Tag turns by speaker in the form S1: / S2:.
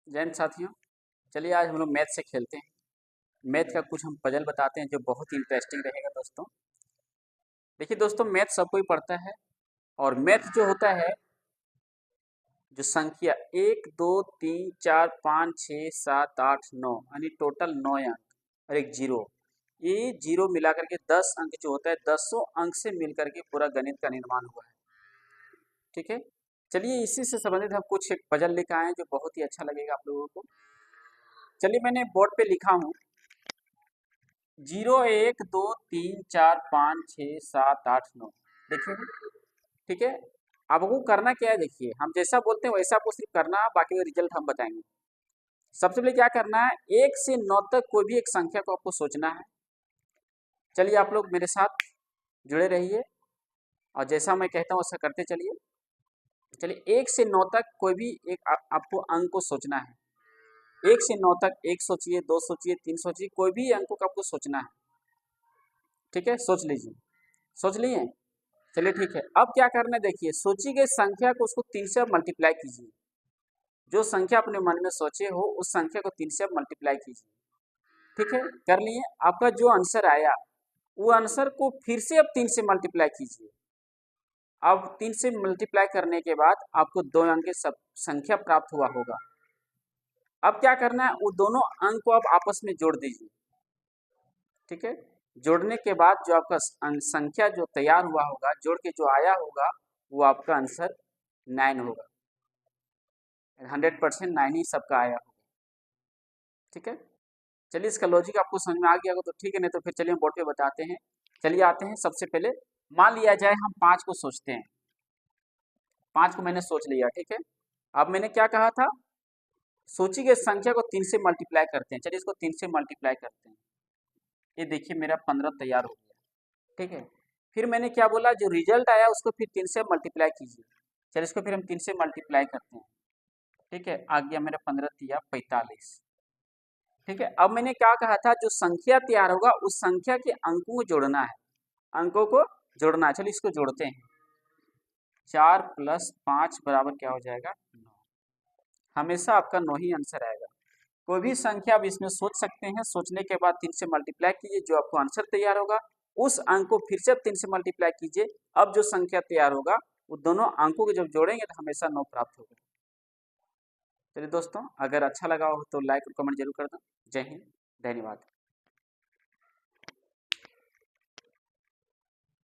S1: जैन साथियों, चलिए आज हम लोग मैथ से खेलते हैं। मैथ का कुछ हम पजल बताते हैं जो बहुत ही इंटरेस्टिंग रहेगा दोस्तों। देखिए दोस्तों, मैथ सब कोई पढ़ता है और मैथ जो होता है, जो संख्या 1 2 3 4 5 6 7 8 9 यानी टोटल 9 अंक और एक जीरो, ये जीरो मिला करके 10 अंक जो होता है, 10 अंक से मिल करके पूरा गणित का निर्माण हुआ है। ठीक है, चलिए इसी से संबंधित हम कुछ एक पजल लेकर आए हैं जो बहुत ही अच्छा लगेगा आप लोगों को। चलिए मैंने बोर्ड पे लिखा हूँ 0 1 2 3 4 5 6 7 8 9। देखिए, ठीक है। अब आपको करना क्या है, देखिए हम जैसा बोलते हैं वैसा आपको सिर्फ करना है, बाकी का रिजल्ट हम बताएंगे। सबसे पहले क्या करना है, 1 से 9 तक कोई भी एक संख्या को आपको सोचना है। चलिए आप लोग मेरे साथ जुड़े रहिए और जैसा मैं कहता हूँ वैसा करते चलिए। चलिए 1 से 9 तक कोई भी एक आपको अंक को सोचना है। 1 से 9 तक एक सोचिए, दो सोचिए, तीन सोचिए, कोई भी अंकों का आपको सोचना है। ठीक है, सोच लीजिए। सोच लिए? चलिए ठीक है। अब क्या करना है, देखिए सोची गई संख्या को उसको 3 से मल्टीप्लाई कीजिए। जो संख्या अपने मन में सोचे हो उस संख्या को 3 से मल्टीप्लाई कीजिए। ठीक है, कर लिए? आपका जो आंसर आया वो आंसर को फिर से अब 3 से मल्टीप्लाई कीजिए। अब 3 से मल्टीप्लाई करने के बाद आपको 2 अंक की संख्या प्राप्त हुआ होगा। अब क्या करना है, वो दोनों अंक को आप आपस में जोड़ दीजिए। ठीक है, जोड़ने के बाद जो आपका संख्या जो तैयार हुआ होगा, जोड़ के जो आया होगा, वो आपका आंसर 9 होगा। 100% 9 ही सबका आया होगा। ठीक है, चलिए इसका लॉजिक आपको समझ में आ गया होगा तो ठीक है, नहीं तो फिर चलिए हम बोर्ड पे बताते हैं। चलिए आते हैं, सबसे पहले मान लिया जाए हम 5 को सोचते हैं। 5 को मैंने सोच लिया। ठीक है, अब मैंने क्या कहा था, सोची गई संख्या को 3 से मल्टीप्लाई करते हैं। चलिए इसको 3 से मल्टीप्लाई करते हैं। ये देखिए मेरा 15 तैयार हो गया। ठीक है, फिर मैंने क्या बोला, जो रिजल्ट आया उसको फिर 3 से मल्टीप्लाई कीजिए। चलिए इसको फिर हम 3 से मल्टीप्लाई करते हैं। ठीक है, आ गया मेरा 15 तिया 45। ठीक है, अब मैंने क्या कहा था, जो संख्या तैयार होगा उस संख्या के अंकों को जोड़ना है। अंकों को जोड़ना है। चलिए इसको जोड़ते हैं। 4 + 5 बराबर क्या हो जाएगा, 9। हमेशा आपका 9 ही आंसर आएगा। कोई भी संख्या आप इसमें सोच सकते हैं। सोचने के बाद 3 से मल्टीप्लाई कीजिए, जो आपको आंसर तैयार होगा उस अंक को फिर से आप 3 से मल्टीप्लाई कीजिए। अब जो संख्या तैयार होगा वो दोनों अंकों को जब जोड़ेंगे तो हमेशा 9 प्राप्त होगा। चलिए दोस्तों, अगर अच्छा लगा हो तो लाइक और कमेंट जरूर कर दें। जय हिंद, धन्यवाद।